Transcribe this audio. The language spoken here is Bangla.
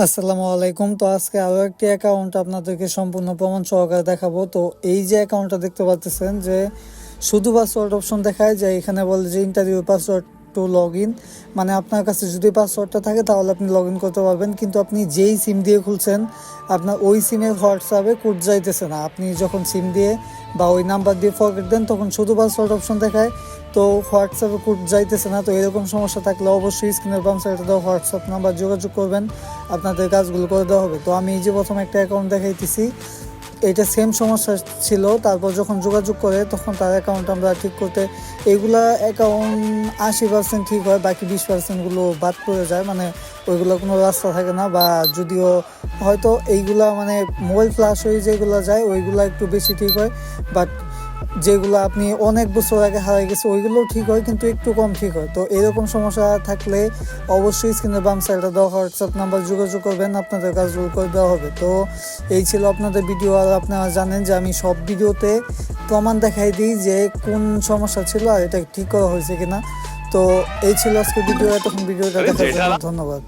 আসসালামু আলাইকুম। তো আজকে আরো একটি অ্যাকাউন্ট আপনাদেরকে সম্পূর্ণ প্রমাণ সহকারে দেখাবো। তো এই যে অ্যাকাউন্টটা দেখতে পাচ্ছেন যে শুধু পাসওয়ার্ড অপশন দেখায়, যে এখানে বলে যে interview password to log in, মানে আপনার কাছে যদি পাসওয়ার্ডটা থাকে তাহলে আপনি লগ ইন করতে পারবেন, কিন্তু আপনি যেই সিম দিয়ে খুলছেন আপনার ওই সিমের হোয়াটসঅ্যাপে কোড যাইতেছে না। আপনি যখন সিম দিয়ে বা ওই নাম্বার দিয়ে ফরগেট দেন তখন শুধু পাসওয়ার্ড অপশন দেখায়, তো হোয়াটসঅ্যাপে কোড যাইতেছে না। তো এরকম সমস্যা থাকলে অবশ্যই স্ক্রিনের বাম সাইডে দেওয়া হোয়াটসঅ্যাপ নাম্বার যোগাযোগ করবেন, আপনাদের কাজগুলো করে দেওয়া হবে। তো আমি এই যে প্রথমে একটা অ্যাকাউন্ট দেখাইতেছি, এটা সেম সমস্যা ছিল। তারপর যখন যোগাযোগ করে তখন তার অ্যাকাউন্ট আমরা ঠিক করতে, এগুলা অ্যাকাউন্ট 80% ঠিক হয়, বাকি 20%গুলো বাদ পড়ে যায়, মানে ওইগুলো কোনো রাস্তা থাকে না। বা যদিও হয়তো এইগুলা মানে মোবাইল ফ্লাশ হয়ে যেগুলো যায় ওইগুলা একটু বেশি ঠিক হয়, বাট যেগুলো আপনি অনেক বছর আগে হারিয়ে গেছে ওইগুলোও ঠিক হয়, কিন্তু একটু কম ঠিক হয়। তো এরকম সমস্যা থাকলে অবশ্যই স্ক্রিনের বাম সাইডে দেওয়া হোয়াটসঅ্যাপ নাম্বার যোগাযোগ করবেন, আপনাদের কাজগুলো করে দেওয়া হবে। তো এই ছিল আপনাদের ভিডিও। আর আপনারা জানেন যে আমি সব ভিডিওতে প্রমাণ দেখাই দিই যে কোন সমস্যা ছিল আর এটা ঠিক করা হয়েছে কিনা। তো এই ছিল আজকে ভিডিও। এতক্ষণ ভিডিওটা দেখার জন্য ধন্যবাদ।